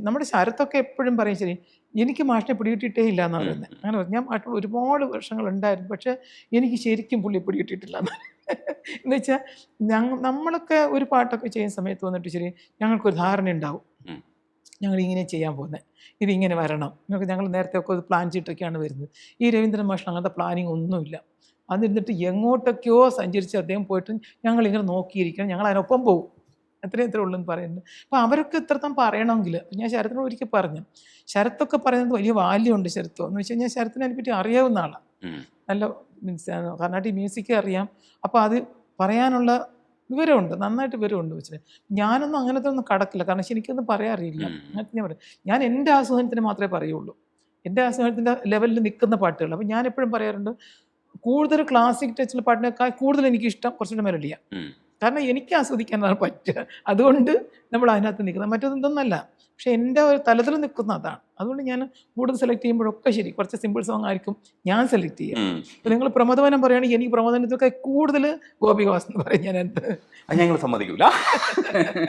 നമ്മുടെ ശരത്തൊക്കെ എപ്പോഴും പറയും ശരി എനിക്ക് മാഷിനെ പിടികിട്ടിയിട്ടേ ഇല്ല എന്നാണ് പറയുന്നത്. അങ്ങനെ പറഞ്ഞു. ഞാൻ മാഷിനോട് ഒരുപാട് വർഷങ്ങളുണ്ടായിരുന്നു, പക്ഷേ എനിക്ക് ശരിക്കും പുള്ളി പിടികിട്ടിയിട്ടില്ല എന്ന്. എന്ന് വെച്ചാൽ നമ്മളൊക്കെ ഒരു പാട്ടൊക്കെ ചെയ്യുന്ന സമയത്ത് വന്നിട്ട് ശരി ഞങ്ങൾക്കൊരു ധാരണ ഉണ്ടാവും, ഞങ്ങളിങ്ങനെ ചെയ്യാൻ പോകുന്നത്, ഇതിങ്ങനെ വരണം എന്നൊക്കെ ഞങ്ങൾ നേരത്തെ ഒക്കെ പ്ലാൻ ചെയ്തിട്ടൊക്കെയാണ് വരുന്നത്. ഈ രവീന്ദ്രൻ മാഷിന് അങ്ങനത്തെ പ്ലാനിങ് ഒന്നുമില്ല. അതിരുന്നിട്ട് എങ്ങോട്ടൊക്കെയോ സഞ്ചരിച്ച് അദ്ദേഹം പോയിട്ട് ഞങ്ങളിങ്ങനെ നോക്കിയിരിക്കണം, ഞങ്ങൾ അതിനൊപ്പം പോകും, എത്ര ഉള്ളൂ എന്ന് പറയുന്നത്. അപ്പോൾ അവരൊക്കെ ഇത്രത്തം പറയണമെങ്കിൽ ഞാൻ ശരത്തിനോട് ഒരിക്കൽ പറഞ്ഞു, ശരത്തൊക്കെ പറയുന്നത് വലിയ വാല്യമുണ്ട് ശരത്തോ എന്ന് വെച്ച് കഴിഞ്ഞാൽ ശരത്തിനെ അതിനെപ്പറ്റി അറിയാവുന്ന ആളാണ്, നല്ല മീൻസ് കർണാട്ടിക് മ്യൂസിക് അറിയാം. അപ്പോൾ അത് പറയാനുള്ള വിവരമുണ്ട്, നന്നായിട്ട് വിവരമുണ്ട്. വെച്ചാൽ ഞാനൊന്നും അങ്ങനത്തെ ഒന്നും കടക്കില്ല, കാരണം എനിക്കൊന്നും പറയാറിയില്ല. അങ്ങനത്തെ ഞാൻ പറയും, ഞാൻ എൻ്റെ ആസ്വാദനത്തിന് മാത്രമേ പറയുള്ളൂ, എൻ്റെ ആസ്വാദനത്തിൻ്റെ ലെവലിൽ നിൽക്കുന്ന പാട്ടുകൾ. അപ്പോൾ ഞാൻ എപ്പോഴും പറയാറുണ്ട്, കൂടുതൽ ക്ലാസിക് ടച്ചിലെ പാട്ടിനേക്കാൾ കൂടുതൽ എനിക്കിഷ്ടം കുറച്ചുകൂടെ മെലഡിയാണ്. കാരണം എനിക്ക് ആസ്വദിക്കാനാണ് പറ്റുക, അതുകൊണ്ട് നമ്മൾ അതിനകത്ത് നിൽക്കുന്നത്. മറ്റൊന്നല്ല, പക്ഷേ എൻ്റെ ഒരു തലത്തിൽ നിൽക്കുന്ന അതാണ്. അതുകൊണ്ട് ഞാൻ കൂടുതൽ സെലക്ട് ചെയ്യുമ്പോഴൊക്കെ ശരി കുറച്ച് സിമ്പിൾ സോങ് ആയിരിക്കും ഞാൻ സെലക്ട് ചെയ്യുക. ഇപ്പോൾ നിങ്ങൾ പ്രമോദവനം പറയുകയാണെങ്കിൽ എനിക്ക് പ്രമോദനത്തൊക്കെ കൂടുതൽ ഗോപികവാസ് എന്ന് പറയും ഞാൻ. ഞങ്ങൾ സമ്മതിക്കില്ല.